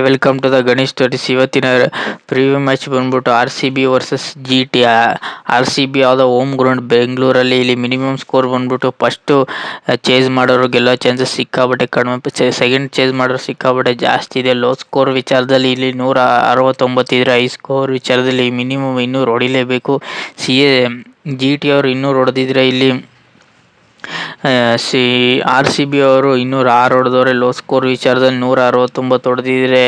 Welcome to the Ganesh stories. ಇವತ್ತಿನ preview match ಬಂದ್ಬಿಟ್ಟು RCB versus GT. RCB ಯಾವುದೋ home ground ಬೆಂಗಳೂರಲ್ಲಿ. ಇಲ್ಲಿ ಮಿನಿಮಮ್ ಸ್ಕೋರ್ ಬಂದ್ಬಿಟ್ಟು ಫಸ್ಟು ಚೇಸ್ ಮಾಡೋರು ಗೆಲ್ಲೋ ಚಾನ್ಸಸ್ ಸಿಕ್ಕಾಬಟ್ಟೆ ಕಡಿಮೆ, ಸೆಕೆಂಡ್ ಚೇಸ್ ಮಾಡೋರು ಸಿಕ್ಕಾಬಟ್ಟೆ ಜಾಸ್ತಿ ಇದೆ. ಲೋ ಸ್ಕೋರ್ ವಿಚಾರದಲ್ಲಿ ಇಲ್ಲಿ 169 ಇದ್ರೆ, ಹೈ ಸ್ಕೋರ್ ವಿಚಾರದಲ್ಲಿ ಮಿನಿಮಮ್ 200 ಹೊಡಿಲೇಬೇಕು. GT ಅವರು 200 ಹೊಡೆದಿದ್ರೆ ಇಲ್ಲಿ RCB ಅವರು 206 ಹೊಡೆದವ್ರೆ. ಲೋ ಸ್ಕೋರ್ ವಿಚಾರದಲ್ಲಿ 169 ಹೊಡೆದಿದ್ರೆ,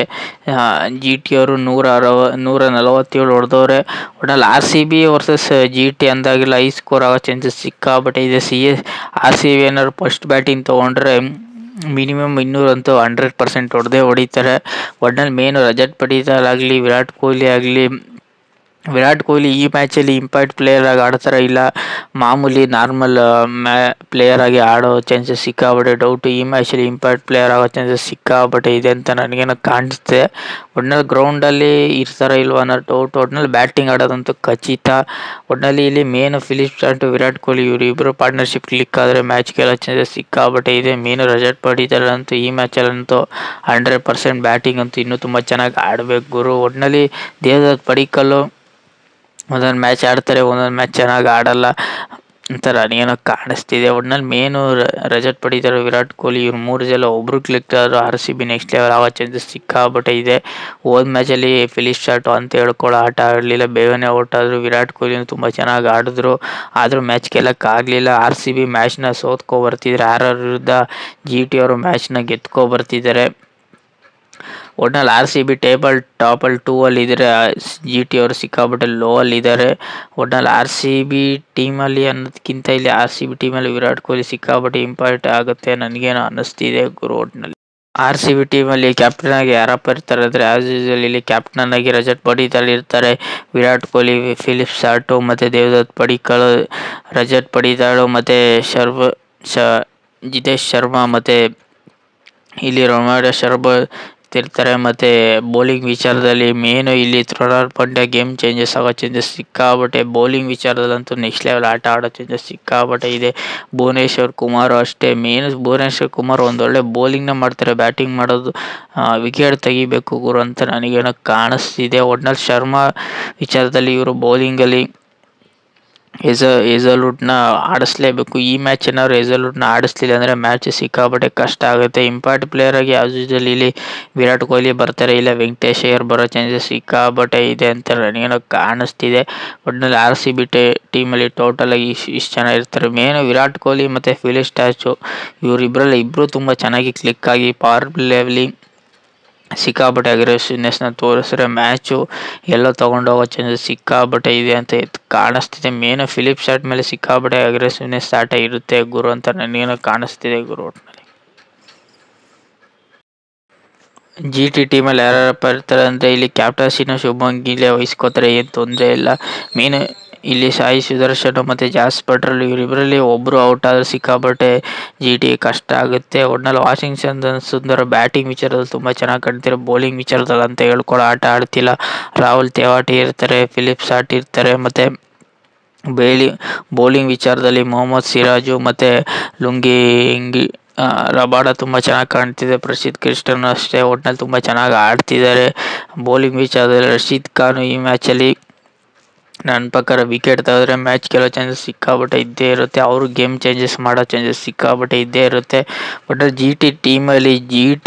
GT ಅವರು 147 ಹೊಡೆದವ್ರೆ. ಒಟ್ಟಲ್ಲಿ RCB ವರ್ಸಸ್ GT ಅಂದಾಗೆಲ್ಲ ಹೈ ಸ್ಕೋರ್ ಆಗೋ ಚಾನ್ಸಸ್ ಸಿಕ್ಕಾಬಟ್ಟೆ ಇದೆ. RCB ಏನಾದ್ರು ಫಸ್ಟ್ ಬ್ಯಾಟಿಂಗ್ ತೊಗೊಂಡ್ರೆ ಮಿನಿಮಮ್ 200 ಅಂತೂ 100% ಹೊಡಿತಾರೆ. ಒಟ್ನಲ್ಲಿ ಮೇನ್ ರಜತ್ ಪಡಿತಾಲ್ ಆಗಲಿ, ವಿರಾಟ್ ಕೊಹ್ಲಿ ಈ ಮ್ಯಾಚಲ್ಲಿ ಇಂಪ್ಯಾಕ್ಟ್ ಪ್ಲೇಯರ್ ಆಗಿ ಆಡ್ತಾರ, ಇಲ್ಲ ಮಾಮೂಲಿ ನಾರ್ಮಲ್ ಪ್ಲೇಯರ್ ಆಗಿ ಆಡೋ ಚಾನ್ಸಸ್ ಸಿಕ್ಕಾಬಟ್ಟೆ ಡೌಟು. ಈ ಮ್ಯಾಚಲ್ಲಿ ಇಂಪ್ಯಾಕ್ಟ್ ಪ್ಲೇಯರ್ ಆಗೋ ಚಾನ್ಸಸ್ ಸಿಕ್ಕಾಬಟ್ಟೆ ಇದೆ ಅಂತ ನನಗೇನೋ ಕಾಣಿಸುತ್ತೆ. ಒಟ್ನಲ್ಲಿ ಗ್ರೌಂಡಲ್ಲಿ ಇರ್ತಾರೋ ಇಲ್ವೋ ಅನ್ನೋ ಡೌಟ್. ಒಟ್ನಲ್ಲಿ ಬ್ಯಾಟಿಂಗ್ ಆಡೋದಂತೂ ಖಚಿತ. ಒಟ್ನಲ್ಲಿ ಇಲ್ಲಿ main Philip start, Virat Kohli ಇವರಿಬ್ಬರು ಪಾರ್ಟ್ನರ್ಶಿಪ್ ಕ್ಲಿಕ್ ಆದರೆ ಮ್ಯಾಚ್ ಗೆಲ್ಲೋ ಚಾನ್ಸಸ್ ಸಿಕ್ಕಾಬಟ್ಟೆ ಇದೆ. ಮೇನು ರಜತ್ ಪಡಿತಾಲ್ ಅಂತೂ ಈ ಮ್ಯಾಚಲ್ಲಂತೂ 100% ಬ್ಯಾಟಿಂಗ್ ಅಂತೂ ಇನ್ನೂ ತುಂಬ ಚೆನ್ನಾಗಿ ಆಡಬೇಕು ಗುರು. ಒಟ್ನಲ್ಲಿ ದೇವದತ್ ಪಡಿಕ್ಕಲ್ಲು ಒಂದೊಂದು ಮ್ಯಾಚ್ ಆಡ್ತಾರೆ, ಒಂದೊಂದು ಮ್ಯಾಚ್ ಚೆನ್ನಾಗಿ ಆಡಲ್ಲ ಅಂತ ನನಗೇನೋ ಕಾಣಿಸ್ತಿದೆ. ಒಟ್ನಲ್ಲಿ ಮೇನು ರಜತ್ ಪಡಿತಾಲ್, ವಿರಾಟ್ ಕೊಹ್ಲಿ ಇವ್ರು 3 ಜನ ಒಬ್ರು ಕ್ಲಿಕ್ ಆದರೂ RCB ನೆಕ್ಸ್ಟ್ ಲೆವೆಲ್ ಆಗೋ ಚಾನ್ಸಸ್ ಸಿಕ್ಕಾಬಟ್ಟೆ ಇದೆ. ಹೋದ ಮ್ಯಾಚಲ್ಲಿ ಫಿಲಿಪ್ ಸ್ಟಾರ್ಟ್ ಅಂತ ಹೇಳ್ಕೊಳ್ಳೋ ಆಟ ಆಡಲಿಲ್ಲ, ಬೇಗನೆ ಔಟ್ ಆದರು. ವಿರಾಟ್ ಕೊಹ್ಲಿನೂ ತುಂಬ ಚೆನ್ನಾಗಿ ಆಡಿದ್ರು, ಆದರೂ ಮ್ಯಾಚ್ ಗೆಲ್ಲಕ್ಕಾಗಲಿಲ್ಲ. RCB ಮ್ಯಾಚ್ನ ಸೋತ್ಕೊ ಬರ್ತಿದ್ದಾರೆ, RR ವಿರುದ್ಧ GT ಅವರು ಮ್ಯಾಚ್ನ ಗೆದ್ಕೊ ಬರ್ತಿದ್ದಾರೆ. ಒಟ್ನಲ್ಲಿ RCB ಟೇಬಲ್ ಟಾಪಲ್ಲಿ 2 ಇದ್ದರೆ, GT ಅವರು ಸಿಕ್ಕಾಪಟ್ಟೆ ಲೋ ಅಲ್ಲಿದ್ದಾರೆ. ಒಟ್ನಲ್ಲಿ RCB ಟೀಮಲ್ಲಿ ಅನ್ನೋದಕ್ಕಿಂತ ಇಲ್ಲಿ RCB ಟೀಮಲ್ಲಿ ವಿರಾಟ್ ಕೊಹ್ಲಿ ಸಿಕ್ಕಾಪಟ್ಟೆ ಇಂಪಾರ್ಟೆಂಟ್ ಆಗುತ್ತೆ ನನಗೇನೋ ಅನ್ನಿಸ್ತಿದೆ ಗುರು. ಒಟ್ನಲ್ಲಿ RCB ಟೀಮಲ್ಲಿ ಕ್ಯಾಪ್ಟನ್ ಆಗಿ ಯಾರಪ್ಪ ಇರ್ತಾರೆ ಅಂದರೆ, ಆಸ್ ಯೂಶುವಲ್ ಇಲ್ಲಿ ಕ್ಯಾಪ್ಟನ್ ಆಗಿ ರಜತ್ ಪಡಿತಾಲ್ ಇರ್ತಾರೆ. ವಿರಾಟ್ ಕೊಹ್ಲಿ, ಫಿಲಿಪ್ ಸ್ಟಾರ್ಟು ಮತ್ತು ದೇವದತ್ ಪಡಿಕ್ಕಲ್, ರಜತ್ ಪಡಿತಾಳು ಮತ್ತು ಜಿತೇಶ್ ಶರ್ಮಾ ಮತ್ತು ಇಲ್ಲಿ ರೊನಾಲ್ಡೋ ಶರ್ಮಾ ಇರ್ತಾರೆ. ಮತ್ತು ಬೌಲಿಂಗ್ ವಿಚಾರದಲ್ಲಿ ಮೇನು ಇಲ್ಲಿ ಋಣಾಲ್ ಪಾಂಡ್ಯ ಗೇಮ್ ಚೇಂಜಸ್ ಆಗೋ ಚೇಂಜಸ್ ಸಿಕ್ಕಾಬಟ್ಟೆ. ಬೌಲಿಂಗ್ ವಿಚಾರದಲ್ಲಂತೂ ನೆಕ್ಸ್ಟ್ ಲೆವೆಲ್ ಆಟ ಆಡೋ ಚೇಂಜಸ್ ಸಿಕ್ಕಾಬಟ್ಟೆ ಇದೆ. ಭುವನೇಶ್ವರ್ ಕುಮಾರ್ ಅಷ್ಟೇ, ಮೇನ್ ಭುವನೇಶ್ವರ್ ಕುಮಾರ್ ಒಂದೊಳ್ಳೆ ಬೌಲಿಂಗ್ನ ಮಾಡ್ತಾರೆ, ಬ್ಯಾಟಿಂಗ್ ಮಾಡೋದು ವಿಕೆಟ್ ತೆಗಿಬೇಕು ಗುರು ಅಂತ ನನಗೇನೋ ಕಾಣಿಸ್ತಿದೆ. ಒಟ್ನಲ್ಲಿ ಶರ್ಮಾ ವಿಚಾರದಲ್ಲಿ ಇವರು ಬೌಲಿಂಗಲ್ಲಿ ಹೇಸಲ್ವುಡ್ನ ಆಡಿಸ್ಲೇಬೇಕು. ಈ ಮ್ಯಾಚ್ ಏನಾದ್ರು ಹೇಸಲ್ವುಡ್ನ ಆಡಿಸ್ಲಿಲ್ಲ ಅಂದರೆ ಮ್ಯಾಚ್ ಸಿಕ್ಕಾಪಟ್ಟೆ ಕಷ್ಟ ಆಗುತ್ತೆ. ಇಂಪಾರ್ಟೆಂಟ್ ಪ್ಲೇಯರ್ ಆಗಿ ಆಸ್ ಯೂಶುವಲ್ ಇಲ್ಲಿ ವಿರಾಟ್ ಕೊಹ್ಲಿ ಬರ್ತಾರೆ, ಇಲ್ಲ ವೆಂಕಟೇಶ್ ಅಯ್ಯರ್ ಬರೋ ಚಾನ್ಸಸ್ ಸಿಕ್ಕಾಪಟ್ಟೆ ಇದೆ ಅಂತ ನನಗೇನೋ ಕಾಣಿಸ್ತಿದೆ. ಒಟ್ಟಿನಲ್ಲಿ RCB ಟೀಮಲ್ಲಿ ಟೋಟಲ್ ಆಗಿ ಇಷ್ಟು ಜನ ಇರ್ತಾರೆ. ಮೇನು ವಿರಾಟ್ ಕೊಹ್ಲಿ ಮತ್ತು ಫಿಲಿಪ್ ಸ್ಟಾರ್ಚು ಇವರಿಬ್ಬರಲ್ಲಿ ಇಬ್ಬರು ತುಂಬ ಚೆನ್ನಾಗಿ ಕ್ಲಿಕ್ ಆಗಿ ಪವರ್ ಪ್ಲೇಯಲ್ಲಿ ಸಿಕ್ಕಾಪಟ್ಟೆ ಅಗ್ರೆಸಿವ್ನೆಸ್ನ ತೋರಿಸಿದ್ರೆ ಮ್ಯಾಚು ಎಲ್ಲೋ ತೊಗೊಂಡೋಗೋ ಚಾನ್ಸಸ್ ಸಿಕ್ಕಾಪಟ್ಟೆ ಇದೆ ಅಂತ ಕಾಣಿಸ್ತಿದೆ. ಮೇನು ಫಿಲಿಪ್ ಸ್ಟಾರ್ಟ್ ಮೇಲೆ ಸಿಕ್ಕಾಪಟ್ಟೆ ಅಗ್ರೆಸಿವ್ನೆಸ್ ಆಟ ಇರುತ್ತೆ ಗುರು ಅಂತ ನನಗೇನೋ ಕಾಣಿಸ್ತಿದೆ ಗುರು. ಒಟ್ಟಿನಲ್ಲಿ GT ಟೀಮಲ್ಲಿ ಯಾರ್ಯಾರಪ್ಪ ಇರ್ತಾರೆ ಅಂದರೆ, ಇಲ್ಲಿ ಕ್ಯಾಪ್ಟನ್ಸಿನ ಶುಭ್ಮನ್ ಗಿಲ್ ವಹಿಸ್ಕೋತಾರೆ, ಏನು ತೊಂದರೆ ಇಲ್ಲ. ಮೇನು ಇಲ್ಲಿ ಸಾಯಿ ಸುದರ್ಶನ್ ಮತ್ತು ಜಾಸ್ ಬಟ್ರಲ್ ಇವರಿಬ್ಬರಲ್ಲಿ ಒಬ್ಬರು ಔಟ್ ಆದರೆ ಸಿಕ್ಕಾಪಟ್ಟೆ GT ಕಷ್ಟ ಆಗುತ್ತೆ. ಒಟ್ನಲ್ಲಿ ವಾಷಿಂಗ್ಟನ್ ಸುಂದರ್ ಬ್ಯಾಟಿಂಗ್ ವಿಚಾರದಲ್ಲಿ ತುಂಬ ಚೆನ್ನಾಗಿ ಕಾಣ್ತಿರೋ, ಬೌಲಿಂಗ್ ವಿಚಾರದಲ್ಲಿ ಅಂತ ಹೇಳ್ಕೊಳ್ಳೋ ಆಟ ಆಡ್ತಿಲ್ಲ. ರಾಹುಲ್ ತೆವಾಟಿ ಇರ್ತಾರೆ, ಫಿಲಿಪ್ ಸ್ಟಾರ್ಟ್ ಇರ್ತಾರೆ, ಮತ್ತು ಬೌಲಿಂಗ್ ವಿಚಾರದಲ್ಲಿ ಮೊಹಮ್ಮದ್ ಸಿರಾಜು ಮತ್ತು ರಬಾಡ ತುಂಬ ಚೆನ್ನಾಗಿ ಕಾಣ್ತಿದೆ. ಪ್ರಸಿದ್ಧ ಕ್ರಿಸ್ಟನ್ ಅಷ್ಟೇ, ಒಟ್ನಲ್ಲಿ ತುಂಬ ಚೆನ್ನಾಗಿ ಆಡ್ತಿದ್ದಾರೆ. ಬೌಲಿಂಗ್ ವಿಚಾರದಲ್ಲಿ ರಶೀದ್ ಖಾನ್ ಈ ಮ್ಯಾಚಲ್ಲಿ ನನ್ನ ಪ್ರಕಾರ ವಿಕೆಟ್ ತೆಗೆದ್ರೆ ಮ್ಯಾಚ್ ಗೆಲ್ಲೋ ಚಾನ್ಸಸ್ ಸಿಕ್ಕಾಪಟ್ಟೆ ಇದ್ದೇ ಇರುತ್ತೆ. ಅವರು ಗೇಮ್ ಚೇಂಜಸ್ ಮಾಡೋ ಚಾನ್ಸಸ್ ಸಿಕ್ಕಾಪಟ್ಟೆ ಇದ್ದೇ ಇರುತ್ತೆ. ಬಟ್ GT ಟೀಮಲ್ಲಿ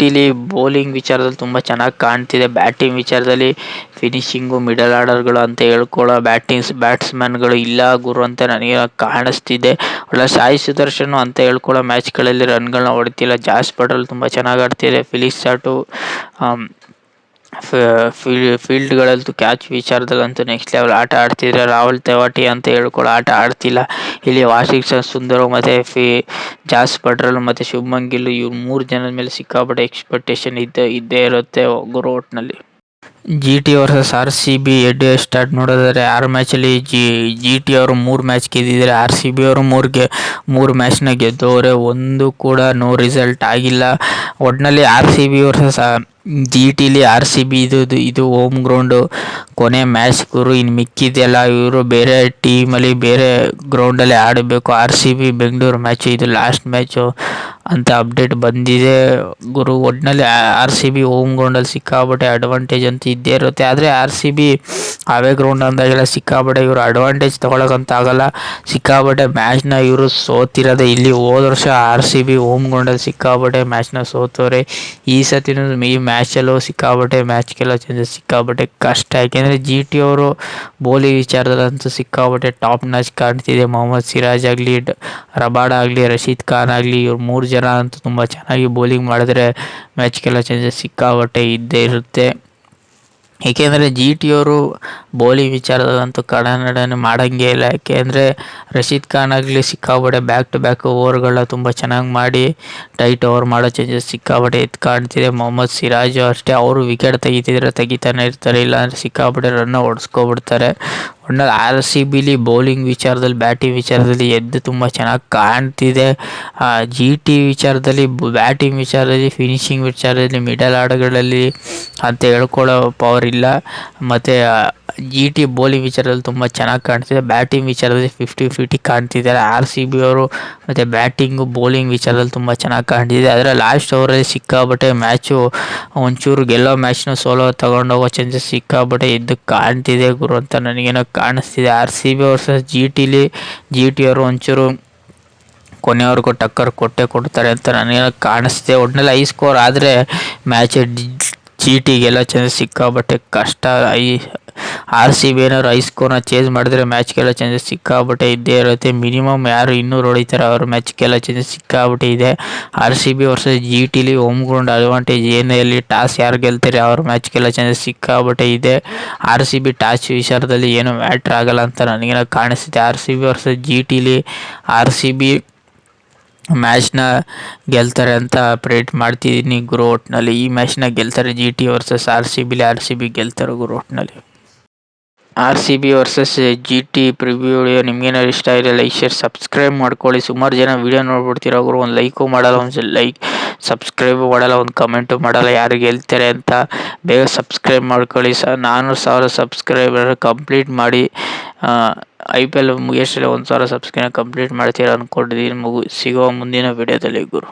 ಬೌಲಿಂಗ್ ವಿಚಾರದಲ್ಲಿ ತುಂಬ ಚೆನ್ನಾಗಿ ಕಾಣ್ತಿದೆ. ಬ್ಯಾಟಿಂಗ್ ವಿಚಾರದಲ್ಲಿ ಫಿನಿಶಿಂಗು ಮಿಡಲ್ ಆರ್ಡರ್ಗಳು ಅಂತ ಹೇಳ್ಕೊಳ್ಳೋ ಬ್ಯಾಟ್ಸ್ಮನ್ಗಳು ಇಲ್ಲ ಗುರು ಅಂತ ನನಗೆ ಕಾಣಿಸ್ತಿದೆ. ಒಳ್ಳೆ ಸಾಯಿ ಸುದರ್ಶನ್ ಅಂತ ಹೇಳ್ಕೊಳ್ಳೋ ಮ್ಯಾಚ್ಗಳಲ್ಲಿ ರನ್ಗಳನ್ನ ಹೊಡಿತಿಲ್ಲ. ಜಾಸ್ ಬಟ್ರಲ್ ತುಂಬ ಚೆನ್ನಾಗಿ ಆಡ್ತಿದೆ. ಫಿಲಿಪ್ ಸ್ಟಾರ್ಟು ಫೀಲ್ಡ್ಗಳಲ್ಲಂತೂ ಕ್ಯಾಚ್ ವಿಚಾರದಲ್ಲಂತೂ ನೆಕ್ಸ್ಟ್ ಲೆವೆಲ್ ಆಟ ಆಡ್ತಿದ್ರೆ, ರಾಹುಲ್ ತೆವಾಟಿ ಅಂತ ಹೇಳ್ಕೊಳ್ಳೋ ಆಟ ಆಡ್ತಿಲ್ಲ. ಇಲ್ಲಿ ವಾಷಿಂಗ್ಟನ್ ಸುಂದರ್ ಮತ್ತು ಜಾಸ್ ಬಟ್ರಲ್ ಮತ್ತು ಶುಭ್ಮನ್ ಗಿಲ್ ಇವ್ರು 3 ಜನದ ಮೇಲೆ ಸಿಕ್ಕಾಪಟ್ಟೆ ಎಕ್ಸ್ಪೆಕ್ಟೇಷನ್ ಇದ್ದೇ ಇರುತ್ತೆ ಗುರು. ಒಟ್ಟಿನಲ್ಲಿ GT versus RCB head start ನೋಡೋದಾದ್ರೆ 6 ಮ್ಯಾಚಲ್ಲಿ GT ಅವರು 3 ಮ್ಯಾಚ್ ಗೆದ್ದಿದ್ದಾರೆ. RCB ಅವರು 3 ಮ್ಯಾಚ್ನ ಗೆದ್ದವ್ರೆ, ಒಂದು ಕೂಡ ನೋ ರಿಸಲ್ಟ್ ಆಗಿಲ್ಲ. ಒಟ್ಟಿನಲ್ಲಿ RCB ವರ್ಸಸ್ GTಲಿ RCB ಇದು ಹೋಮ್ ಗ್ರೌಂಡು ಕೊನೆ ಮ್ಯಾಚ್ ಗುರು. ಇನ್ನು ಮಿಕ್ಕಿದೆಲ್ಲ ಇವರು ಬೇರೆ ಟೀಮಲ್ಲಿ ಬೇರೆ ಗ್ರೌಂಡಲ್ಲಿ ಆಡಬೇಕು. RCB ಬೆಂಗಳೂರು ಮ್ಯಾಚು ಇದು ಲಾಸ್ಟ್ ಮ್ಯಾಚು. ಅಂತ ಅಪ್ಡೇಟ್ ಬಂದಿದೆ ಗುರು. ಒಟ್ಟಿನಲ್ಲಿ ಆರ್ ಸಿ ಬಿ ಹೋಮ್ ಗ್ರೌಂಡಲ್ಲಿ ಸಿಕ್ಕಾಪಟ್ಟೆ ಅಡ್ವಾಂಟೇಜ್ ಅಂತ ಇದ್ದೇ ಇರುತ್ತೆ. ಆದರೆ ಆರ್ ಸಿ ಬಿ ಅವೇ ಗ್ರೌಂಡ್ ಅಂದಾಗೆಲ್ಲ ಸಿಕ್ಕಾಪಟ್ಟೆ ಇವರು ಅಡ್ವಾಂಟೇಜ್ ತೊಗೊಳಕ್ಕಂತ ಆಗಲ್ಲ. ಸಿಕ್ಕಾಪಟ್ಟೆ ಮ್ಯಾಚ್ನ ಇವರು ಸೋತಿರೋದೆ. ಇಲ್ಲಿ ಹೋದ ವರ್ಷ ಆರ್ ಸಿ ಬಿ ಹೋಮ್ ಗ್ರೌಂಡಲ್ಲಿ ಸಿಕ್ಕಾಪಟ್ಟೆ ಮ್ಯಾಚ್ನ ಸೋತವ್ರೆ. ಈ ಸತಿನೂ ಈ ಮ್ಯಾಚಲ್ಲೂ ಸಿಕ್ಕಾಪಟ್ಟೆ ಮ್ಯಾಚ್ ಗೆಲ್ಲೋ ಚಾನ್ಸಸ್ ಸಿಕ್ಕಾಪಟ್ಟೆ ಕಷ್ಟ. ಯಾಕೆಂದರೆ ಜಿ ಟಿ ಅವರು ಬೌಲಿಂಗ್ ವಿಚಾರದಲ್ಲಂತೂ ಸಿಕ್ಕಾಪಟ್ಟೆ ಟಾಪ್ ಮ್ಯಾಚ್ ಕಾಣ್ತಿದೆ. ಮೊಹಮ್ಮದ್ ಸಿರಾಜ್ ಆಗಲಿ, ರಬಾಡ ಆಗಲಿ, ರಶೀದ್ ಖಾನ್ ಆಗಲಿ, ಇವ್ರು 3 ಜನ ಅಂತೂ ತುಂಬ ಚೆನ್ನಾಗಿ ಬೌಲಿಂಗ್ ಮಾಡಿದ್ರೆ ಮ್ಯಾಚ್ ಗೆಲ್ಲೋ ಚಾನ್ಸಸ್ ಸಿಕ್ಕಾಪಟ್ಟೆ ಇದ್ದೇ ಇರುತ್ತೆ. ಏಕೆಂದರೆ ಜಿ ಟಿಯವರು ಬೌಲಿಂಗ್ ವಿಚಾರದಲ್ಲಂತೂ ಕಡನಡನೆ ಮಾಡೋಂಗೇ ಇಲ್ಲ. ಯಾಕೆಂದರೆ ರಶೀದ್ ಖಾನ್ ಆಗಲಿ ಸಿಕ್ಕಾಪಟ್ಟೆ ಬ್ಯಾಕ್ ಟು ಬ್ಯಾಕ್ ಓವರ್ಗಳನ್ನ ತುಂಬ ಚೆನ್ನಾಗಿ ಮಾಡಿ ಟೈಟ್ ಓವರ್ ಮಾಡೋ ಚಾನ್ಸಸ್ ಸಿಕ್ಕಾಪಟ್ಟೆ ಎದ್ದು ಕಾಣ್ತಿದೆ. ಮೊಹಮ್ಮದ್ ಸಿರಾಜು ಅಷ್ಟೇ, ಅವರು ವಿಕೆಟ್ ತೆಗಿತಾನೆ ಇರ್ತಾರೆ, ಇಲ್ಲಾಂದರೆ ಸಿಕ್ಕಾಪಟ್ಟೆ ರನ್ನ ಹೊಡೆಸ್ಕೊಬಿಡ್ತಾರೆ. ಒಟ್ನಲ್ಲಿ ಆರ್ ಸಿ ಬಿಲಿ ಬೌಲಿಂಗ್ ವಿಚಾರದಲ್ಲಿ, ಬ್ಯಾಟಿಂಗ್ ವಿಚಾರದಲ್ಲಿ ಎದ್ದು ತುಂಬ ಚೆನ್ನಾಗಿ ಕಾಣ್ತಿದೆ. ಜಿ ಟಿ ವಿಚಾರದಲ್ಲಿ, ಬ್ಯಾಟಿಂಗ್ ವಿಚಾರದಲ್ಲಿ, ಫಿನಿಶಿಂಗ್ ವಿಚಾರದಲ್ಲಿ, ಮಿಡಲ್ ಆರ್ಡರ್ಗಳಲ್ಲಿ ಅಂತ ಹೇಳ್ಕೊಳ್ಳೋ ಪವರ್ ಇಲ್ಲ. ಮತ್ತು ಜಿ ಟಿ ಬೌಲಿಂಗ್ ವಿಚಾರದಲ್ಲಿ ತುಂಬ ಚೆನ್ನಾಗಿ ಕಾಣ್ತಿದೆ. ಬ್ಯಾಟಿಂಗ್ ವಿಚಾರದಲ್ಲಿ 50-50 ಕಾಣ್ತಿದ್ದಾರೆ ಆರ್ ಸಿ ಬಿ ಅವರು. ಮತ್ತು ಬ್ಯಾಟಿಂಗು ಬೌಲಿಂಗ್ ವಿಚಾರದಲ್ಲಿ ತುಂಬ ಚೆನ್ನಾಗಿ ಕಾಣ್ತಿದೆ. ಆದರೆ ಲಾಸ್ಟ್ ಓವರಲ್ಲಿ ಸಿಕ್ಕಾಪಟ್ಟೆ ಮ್ಯಾಚು ಒಂಚೂರು ಗೆಲ್ಲೋ ಮ್ಯಾಚ್ನ ಸೋಲೋ ತಗೊಂಡೋಗೋ ಚಾನ್ಸಸ್ ಸಿಕ್ಕಾಪಟ್ಟೆ ಎದ್ದು ಕಾಣ್ತಿದೆ ಗುರು ಅಂತ ನನಗೇನೋ ಕಾಣಿಸ್ತಿದೆ. R C B versus G T ಅವರು ಒಂಚೂರು ಕೊನೆಯವರೆಗೂ ಟಕ್ಕರ್ ಕೊಡ್ತಾರೆ ಅಂತ ನನಗೇನೋ ಕಾಣಿಸ್ತಿದೆ. ಒಟ್ಟಿನಲ್ಲಿ ಹೈ ಸ್ಕೋರ್ ಆದರೆ ಮ್ಯಾಚ್ ಜಿ ಟಿ ಗೆಲ್ಲೋ ಚಾನ್ಸಸ್ ಸಿಕ್ಕಾಪಟ್ಟೆ ಕಷ್ಟ. ಆರ್ ಸಿ ಬಿ ಏನಾದ್ರು ಹೈ ಸ್ಕೋರ್ನ ಚೇಂಜ್ ಮಾಡಿದ್ರೆ ಮ್ಯಾಚ್ ಗೆಲ್ಲೋ ಚಾನ್ಸಸ್ ಸಿಕ್ಕಾಪಟ್ಟೆ ಇದ್ದೇ ಇರುತ್ತೆ. ಮಿನಿಮಮ್ ಯಾರು 200 ಹೊಡಿತಾರೆ ಅವ್ರ ಮ್ಯಾಚ್ ಗೆಲ್ಲೋ ಚಾನ್ಸಸ್ ಸಿಕ್ಕಾಪಟ್ಟೆ ಇದೆ. R C B versus G ಟಿಲಿ ಹೋಮ್ ಗ್ರೌಂಡ್ ಅಡ್ವಾಂಟೇಜ್ ಏನೇ ಇಲ್ಲಿ ಟಾಸ್ ಯಾರು ಗೆಲ್ತಾರೆ ಅವ್ರ ಮ್ಯಾಚ್ ಗೆಲ್ಲೋ ಚಾನ್ಸಸ್ ಸಿಕ್ಕಾಪಟ್ಟೆ ಇದೆ. ಆರ್ ಸಿ ಬಿ ಟಾಸ್ ವಿಚಾರದಲ್ಲಿ ಏನೂ ಮ್ಯಾಟ್ರ್ ಆಗಲ್ಲ ಅಂತ ನನಗೇನೋ ಕಾಣಿಸ್ತಿದೆ. R C B versus G ಟಿಲಿ ಆರ್ ಸಿ ಬಿ ಮ್ಯಾಚ್ನ ಗೆಲ್ತಾರೆ ಅಂತ ಪ್ರೆಡಿಕ್ಟ್ ಮಾಡ್ತಿದ್ದೀನಿ ಗುರು. ಒಟ್ಟಿನಲ್ಲಿ ಈ ಮ್ಯಾಚ್ನ ಗೆಲ್ತಾರೆ G T versus R C B ಗೆಲ್ತಾರೆ ಗುರು. ಒಟ್ಟಿನಲ್ಲಿ R C B versus G T preview video ನಿಮ್ಗೇನಾದ್ರು ಇಷ್ಟ ಇದೆ ಲೈಕ್ ಶೇರ್ ಸಬ್ಸ್ಕ್ರೈಬ್ ಮಾಡ್ಕೊಳ್ಳಿ. ಸುಮಾರು ಜನ ವೀಡಿಯೋ ನೋಡ್ಬಿಡ್ತೀರ ಗುರು, ಒಂದು ಲೈಕು ಮಾಡಲ್ಲ, ಒಂದು ಸಬ್ಸ್ಕ್ರೈಬು ಮಾಡಲ್ಲ, ಒಂದು ಕಮೆಂಟು ಮಾಡಲ್ಲ ಯಾರು ಗೆಲ್ತಾರೆ ಅಂತ. ಬೇಗ ಸಬ್ಸ್ಕ್ರೈಬ್ ಮಾಡ್ಕೊಳ್ಳಿ. 400,000 ಸಬ್ಸ್ಕ್ರೈಬರ್ ಕಂಪ್ಲೀಟ್ ಮಾಡಿ. ಐ ಪಿ ಎಲ್ ಮುಗಿಯೋಷ್ಟರಲ್ಲಿ 1,000 ಸಬ್ಸ್ಕ್ರೈಬ್ ಕಂಪ್ಲೀಟ್ ಮಾಡ್ತೀರಾ ಅಂದ್ಕೊಂಡಿದ್ದೀನಿ. ಸಿಗುವ ಮುಂದಿನ ವಿಡಿಯೋದಲ್ಲಿ ಗುರು.